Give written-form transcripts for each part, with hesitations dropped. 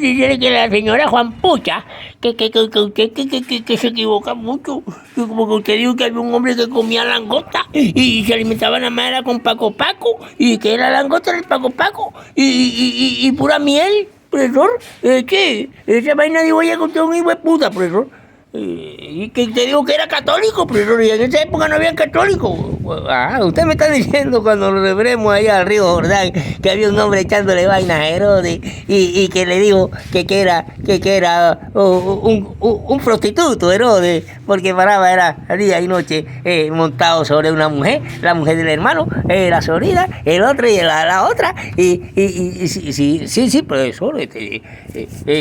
Dice que la señora Juan Pucha, que se equivoca mucho. Como que usted dijo que había un hombre que comía langosta y se alimentaba nada más era con Paco Paco, y que era langosta del Paco Paco, y pura miel, profesor. ¿Qué? Esa vaina digo ya que usted es un hijo de puta, profesor. Y que te digo que era católico, pero en esa época no había católicos. Usted me está diciendo cuando lo rebremos allá al río Jordán que había un hombre echándole vainas a Herodes y que le dijo que era un prostituto, Herodes, porque paraba era día y noche montado sobre una mujer, la mujer del hermano, la sobrina, el otro y la otra. Sí, profesor.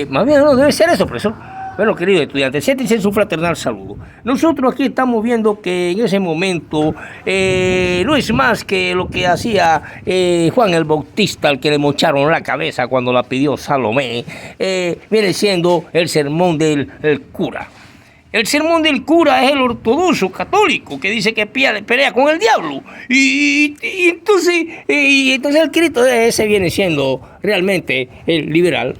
Más bien no debe ser eso, profesor. Bueno, queridos estudiantes, siéntense en su fraternal saludo. Nosotros aquí estamos viendo que en ese momento no es más que lo que hacía Juan el Bautista, al que le mocharon la cabeza cuando la pidió Salomé, viene siendo el sermón del cura. El sermón del cura es el ortodoxo católico que dice que pelea con el diablo. Y entonces el Cristo ese viene siendo realmente el liberal.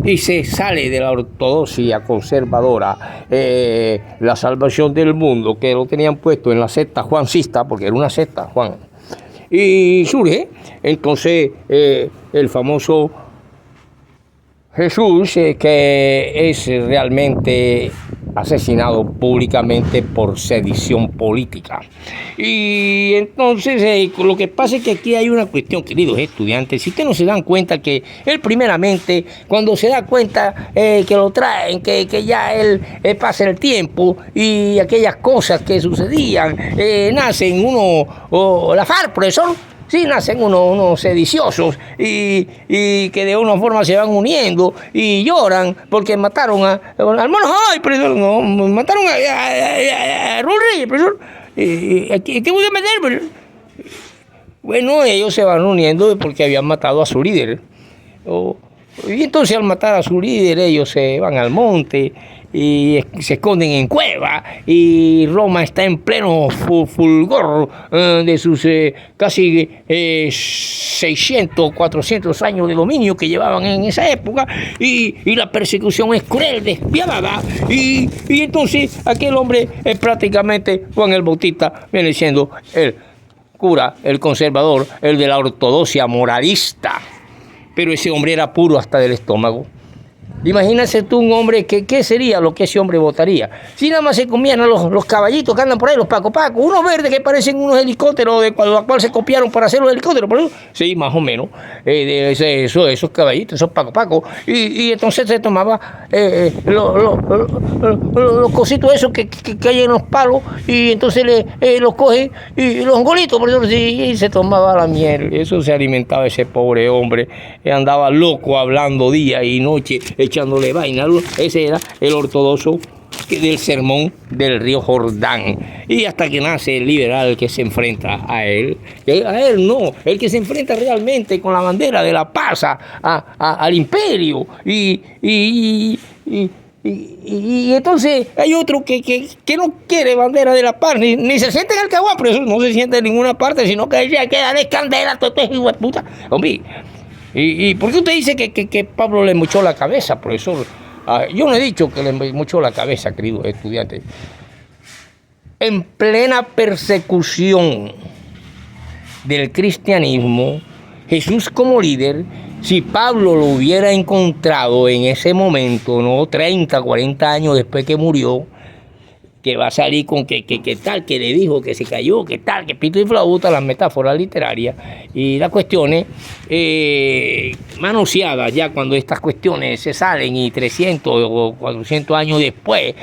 Y se sale de la ortodoxia conservadora, la salvación del mundo, que lo tenían puesto en la secta juancista, porque era una secta, Juan. Y surge, entonces, el famoso Jesús, que es realmente asesinado públicamente por sedición política. Y entonces lo que pasa es que aquí hay una cuestión, queridos estudiantes, si ustedes no se dan cuenta que él primeramente, cuando se da cuenta que lo traen, que ya él pasa el tiempo y aquellas cosas que sucedían, nacen la FARC, profesor. Sí, nacen unos sediciosos y que de una forma se van uniendo y lloran porque mataron al mono. ¡Ay, profesor! No, mataron a Raúl Reyes, profesor. ¿Qué voy a meter, profesor? Bueno, ellos se van uniendo porque habían matado a su líder. Y entonces al matar a su líder, ellos se van al monte y se esconden en cueva, y Roma está en pleno fulgor de sus casi 600, 400 años de dominio que llevaban en esa época, y la persecución es cruel, despiadada, y entonces aquel hombre es prácticamente Juan el Bautista, viene siendo el cura, el conservador, el de la ortodoxia moralista, pero ese hombre era puro hasta del estómago. Imagínate tú un hombre, ¿qué sería lo que ese hombre votaría? Si nada más se comían a los caballitos que andan por ahí, los Paco Paco, unos verdes que parecen unos helicópteros de cual se copiaron para hacer los helicópteros, por eso, sí, más o menos, esos caballitos, esos Paco Paco, y entonces se tomaba los cositos esos que hay en los palos, y entonces los coge, y los angolitos, por eso, y se tomaba la miel. Eso se alimentaba ese pobre hombre, andaba loco hablando día y noche, echándole vaina. Ese era el ortodoxo del sermón del río Jordán. Y hasta que nace el liberal que se enfrenta a él. A él no, el que se enfrenta realmente con la bandera de la paz al imperio. Y entonces hay otro que no quiere bandera de la paz, ni se siente en el caguán, pero eso no se siente en ninguna parte, sino que ella queda de candela, todo esto es hijo de puta. Hombre, ¿y por qué usted dice que Pablo le mochó la cabeza, profesor? Yo no he dicho que le mochó la cabeza, queridos estudiantes. En plena persecución del cristianismo, Jesús como líder, si Pablo lo hubiera encontrado en ese momento, no 30, 40 años después que murió, que va a salir con que tal, que le dijo que se cayó, que tal, que pito y flauta, las metáforas literarias y las cuestiones manoseadas ya cuando estas cuestiones se salen y 300 o 400 años después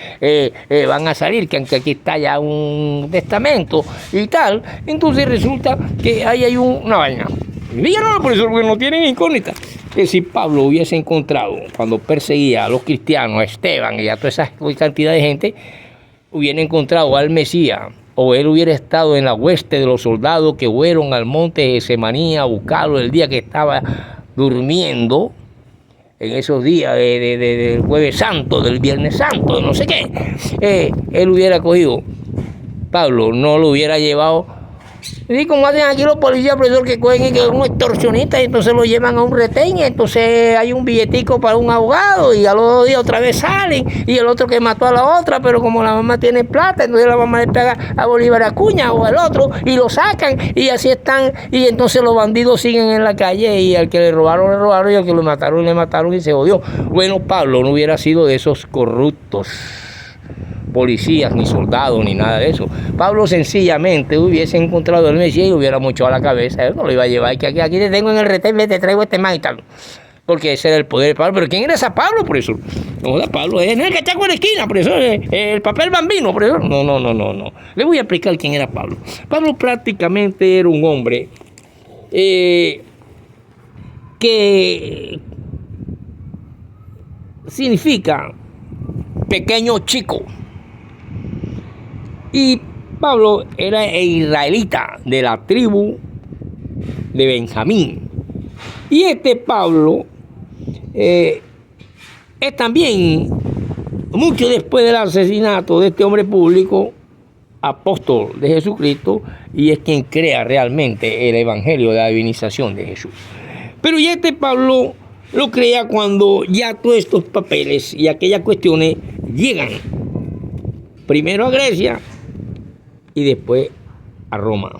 van a salir, que aquí está ya un testamento y tal, entonces resulta que ahí hay una vaina. Díganos, profesor, porque no tienen incógnita. Que si Pablo hubiese encontrado, cuando perseguía a los cristianos, a Esteban y a toda esa cantidad de gente, hubiera encontrado al Mesías, o él hubiera estado en la hueste de los soldados que fueron al monte de Getsemaní a buscarlo el día que estaba durmiendo, en esos días del Jueves Santo, del Viernes Santo, de no sé qué, él hubiera cogido, Pablo no lo hubiera llevado Sí, como hacen aquí los policías, profesor, que cogen y que es un extorsionista y entonces lo llevan a un retén y entonces hay un billetico para un abogado y a los 2 días otra vez salen y el otro que mató a la otra, pero como la mamá tiene plata, entonces la mamá le pega a Bolívar Acuña o al otro y lo sacan y así están y entonces los bandidos siguen en la calle y al que le robaron y al que lo mataron le mataron y se odió. Bueno, Pablo no hubiera sido de esos corruptos policías, ni soldados, ni nada de eso. Pablo sencillamente hubiese encontrado el Mesías y lo hubiera mochado a la cabeza. Él no lo iba a llevar. Y que aquí te tengo en el retén, te traigo este man y tal. Porque ese era el poder de Pablo. ¿Pero quién era ese Pablo, profesor? No, Pablo es el que está con la esquina, profesor. El papel bambino, profesor. No. Le voy a explicar quién era Pablo. Pablo prácticamente era un hombre que significa pequeño chico. Y Pablo era israelita de la tribu de Benjamín. Y este Pablo es también, mucho después del asesinato de este hombre público, apóstol de Jesucristo, y es quien crea realmente el evangelio de la divinización de Jesús. Pero ya este Pablo lo crea cuando ya todos estos papeles y aquellas cuestiones llegan primero a Grecia y después a Roma,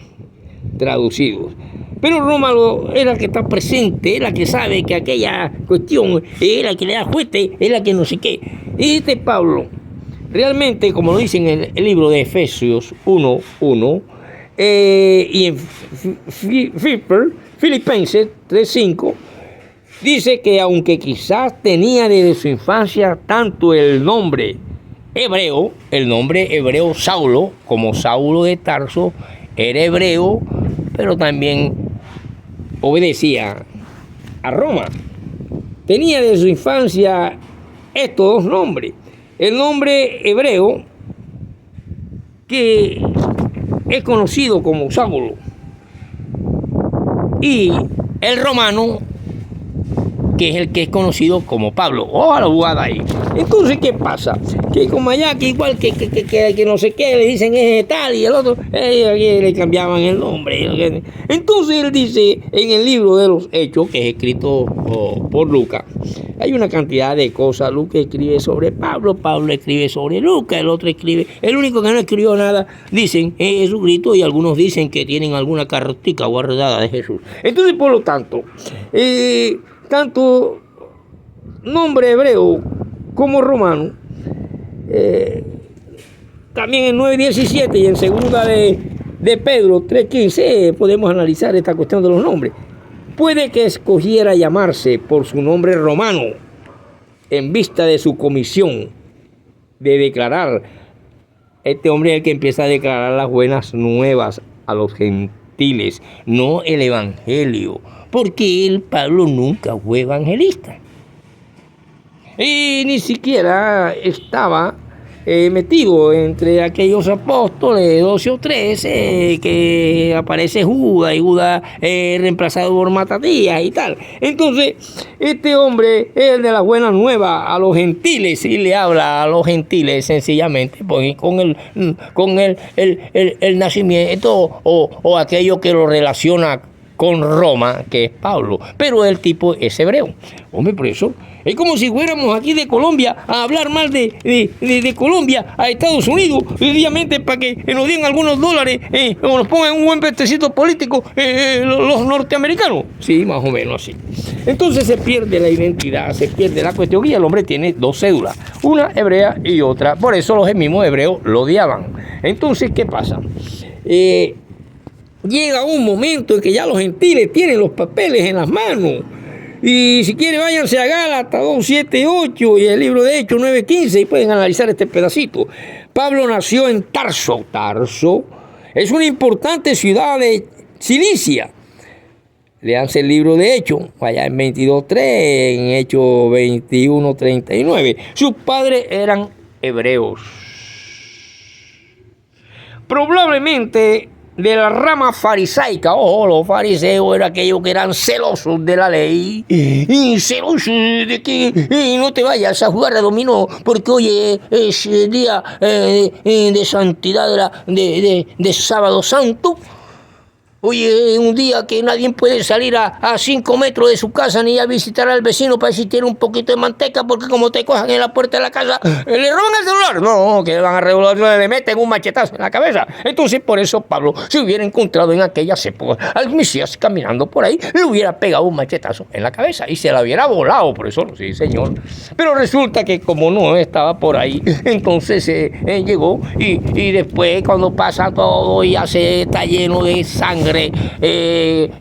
traducidos. Pero Roma es la que está presente, es la que sabe que aquella cuestión es la que le da fuerte, es la que no sé qué. Y este Pablo, realmente, como lo dice en el libro de Efesios 1:1, y en Filipenses 3:5, dice que aunque quizás tenía desde su infancia tanto el nombre hebreo Saulo, como Saulo de Tarso, era hebreo, pero también obedecía a Roma. Tenía desde su infancia estos dos nombres. El nombre hebreo, que es conocido como Saulo, y el romano, que es el que es conocido como Pablo. ¡Oh, la jugada ahí! Entonces, ¿qué pasa? Que como allá, que igual que no sé qué, le dicen es tal y el otro, le cambiaban el nombre. Entonces, él dice en el libro de los Hechos, que es escrito por Lucas, hay una cantidad de cosas. Lucas escribe sobre Pablo, Pablo escribe sobre Lucas, el otro escribe, el único que no escribió nada, dicen, es Jesucristo, y algunos dicen que tienen alguna cartica guardada de Jesús. Entonces, por lo tanto, tanto nombre hebreo como romano, también en 9:17 y en segunda de Pedro 3:15 podemos analizar esta cuestión de los nombres. Puede que escogiera llamarse por su nombre romano en vista de su comisión de declarar. Este hombre es el que empieza a declarar las buenas nuevas a los gentiles, no el evangelio, porque él, Pablo, nunca fue evangelista. Y ni siquiera estaba metido entre aquellos apóstoles, 12 o 13, que aparece Judas, y Judas reemplazado por Matatías y tal. Entonces, este hombre es el de las buenas nuevas a los gentiles, y le habla a los gentiles sencillamente pues, con el nacimiento o aquello que lo relaciona con Roma, que es Pablo, pero el tipo es hebreo. Hombre, por eso es como si fuéramos aquí de Colombia a hablar mal de Colombia a Estados Unidos, sencillamente para que nos den algunos dólares o nos pongan un buen petecito político los norteamericanos. Sí, más o menos así. Entonces se pierde la identidad, se pierde la cuestión, y el hombre tiene 2 cédulas, una hebrea y otra. Por eso los mismos hebreos lo odiaban. Entonces, ¿qué pasa? Llega un momento en que ya los gentiles tienen los papeles en las manos. Y si quieren, váyanse a Gálatas 2:7-8 y el libro de Hechos 9:15 y pueden analizar este pedacito. Pablo nació en Tarso. Tarso es una importante ciudad de Cilicia. Leanse el libro de Hechos, allá en 22:3, en Hechos 21:39. Sus padres eran hebreos. Probablemente de la rama farisaica. Los fariseos eran aquellos que eran celosos de la ley y celosos de que no te vayas a jugar a dominó porque hoy es el día de santidad de sábado santo. Oye, un día que nadie puede salir a 5 metros de su casa ni a visitar al vecino para ver si tiene un poquito de manteca, porque como te cojan en la puerta de la casa, le roban el celular. No, que van a regular, le meten un machetazo en la cabeza. Entonces, por eso Pablo se hubiera encontrado en aquellas épocas al Mesías caminando por ahí, le hubiera pegado un machetazo en la cabeza y se la hubiera volado, por eso, sí, señor. Pero resulta que como no estaba por ahí, entonces llegó y después cuando pasa todo y ya se está lleno de sangre,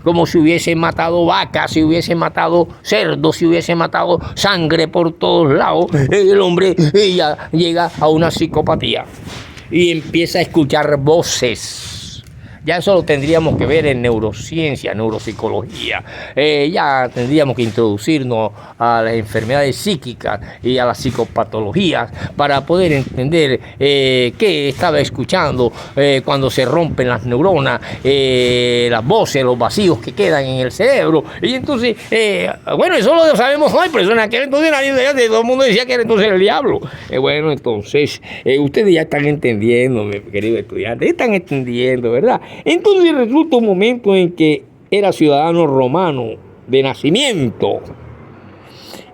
como si hubiese matado vacas, si hubiese matado cerdos, si hubiese matado sangre por todos lados, el hombre ya llega a una psicopatía y empieza a escuchar voces. Ya eso lo tendríamos que ver en neurociencia, neuropsicología. Ya tendríamos que introducirnos a las enfermedades psíquicas y a las psicopatologías para poder entender qué estaba escuchando cuando se rompen las neuronas, las voces, los vacíos que quedan en el cerebro. Y entonces, bueno, eso lo sabemos hoy, pero en aquel entonces nadie de todo el mundo decía que era entonces el diablo. Bueno, entonces, ustedes ya están entendiendo, mi querido estudiante, están entendiendo, ¿verdad? Entonces resulta un momento en que era ciudadano romano de nacimiento.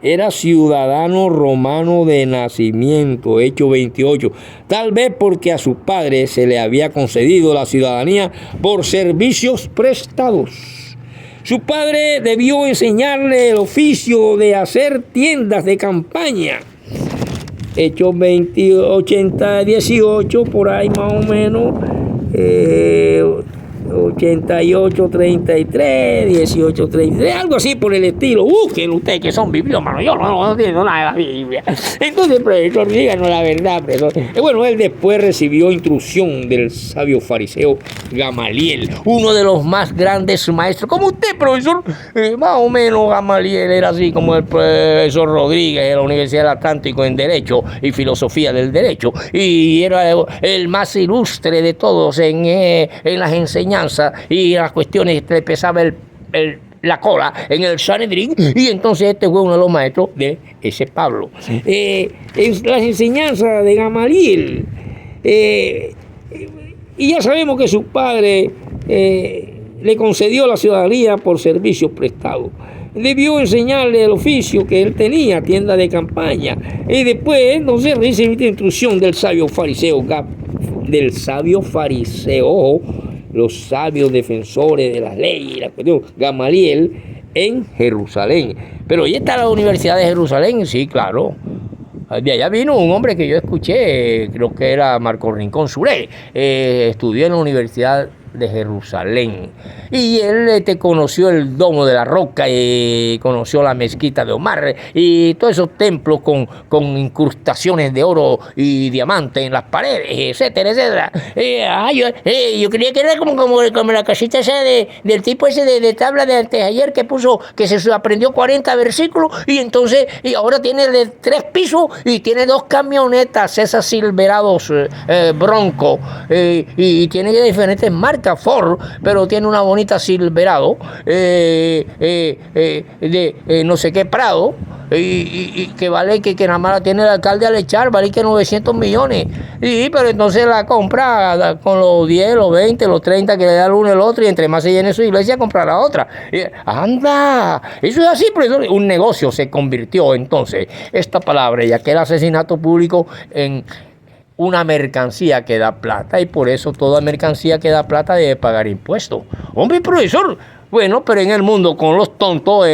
Era ciudadano romano de nacimiento, Hechos 28. Tal vez porque a su padre se le había concedido la ciudadanía por servicios prestados. Su padre debió enseñarle el oficio de hacer tiendas de campaña. Hechos 18, por ahí más o menos. 88, 33, 18, 33, algo así por el estilo. Busquen ustedes que son bibliómanos, yo no entiendo nada de la Biblia. Entonces, profesor, díganos la verdad, profesor. Bueno, él después recibió instrucción del sabio fariseo Gamaliel, uno de los más grandes maestros, como usted, profesor. Más o menos Gamaliel era así como el profesor Rodríguez de la Universidad del Atlántico en Derecho y Filosofía del Derecho, y era el más ilustre de todos en las enseñanzas y las cuestiones, le pesaba la cola en el Sanedrín, y entonces este fue uno de los maestros de ese Pablo. En las enseñanzas de Gamaliel, y ya sabemos que su padre le concedió la ciudadanía por servicios prestados. Debió enseñarle el oficio que él tenía, tienda de campaña, y después entonces recibió instrucción del sabio fariseo, los sabios defensores de las leyes, la cuestión, Gamaliel, en Jerusalén. Pero ahí está la Universidad de Jerusalén, sí, claro. De allá vino un hombre que yo escuché, creo que era Marco Rincón Suré, estudió en la Universidad de Jerusalén, y él conoció el Domo de la Roca, y conoció la mezquita de Omar y todos esos templos con incrustaciones de oro y diamante en las paredes, etcétera, etcétera. Yo creía que era como la casita esa del tipo ese de tabla de antes ayer que puso, que se aprendió 40 versículos, y entonces y ahora tiene de 3 pisos y tiene 2 camionetas, esas Silverados Bronco, y tiene diferentes marcas Ford, pero tiene una bonita Silverado de no sé qué Prado, y que vale que nada más la tiene el alcalde al echar, vale que 900 millones. Pero entonces la compra con los 10, los 20, los 30 que le da el uno el otro, y entre más se llene su iglesia, compra la otra. Anda, eso es así, profesor. Un negocio se convirtió entonces esta palabra, ya que el asesinato público, en una mercancía que da plata, y por eso toda mercancía que da plata debe pagar impuestos. Hombre, profesor, bueno, pero en el mundo con los tontos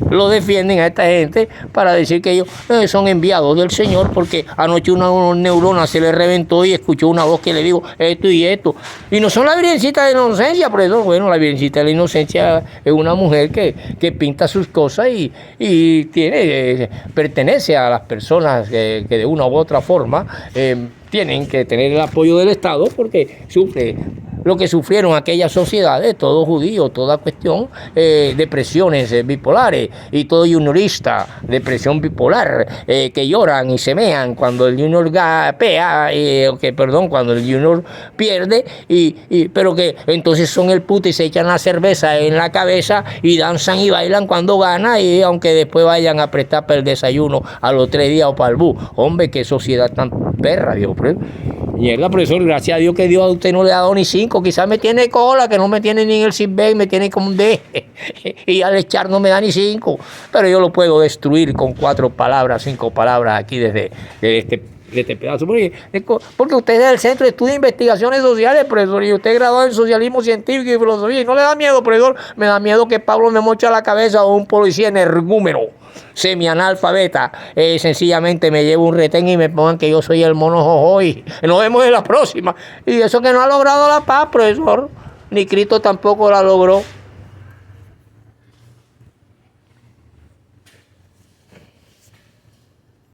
lo defienden a esta gente para decir que ellos son enviados del Señor, porque anoche una neurona se le reventó y escuchó una voz que le dijo esto y esto. Y no son la Virgencita de la Inocencia, profesor. Bueno, la Virgencita de la Inocencia es una mujer que pinta sus cosas y pertenece a las personas que de una u otra forma tienen que tener el apoyo del Estado, porque sufre lo que sufrieron aquellas sociedades, todo judío, toda cuestión, depresiones bipolares, y todo juniorista, depresión bipolar, que lloran y se mean cuando el junior cuando el junior pierde, pero que entonces son el puto y se echan la cerveza en la cabeza y danzan y bailan cuando gana, y aunque después vayan a prestar para el desayuno a los 3 días o para el bus. Hombre, qué sociedad tan perra, Dios. Mierda, profesor, gracias a Dios que Dios a usted no le ha dado ni 5. Quizás me tiene cola, que no me tiene ni en el CISBEN, me tiene como un D. Y al echar no me da ni 5. Pero yo lo puedo destruir con 4 palabras, 5 palabras aquí desde este pedazo. Porque usted es del Centro de Estudio de Investigaciones Sociales, profesor, y usted es graduado en Socialismo Científico y Filosofía. Y no le da miedo, profesor. Me da miedo que Pablo me moche la cabeza o un policía energúmeno, semianalfabeta, sencillamente me llevo un retén y me pongan que yo soy el mono jojoy. Nos vemos en la próxima. Y eso que no ha logrado la paz, profesor. Ni Cristo tampoco la logró.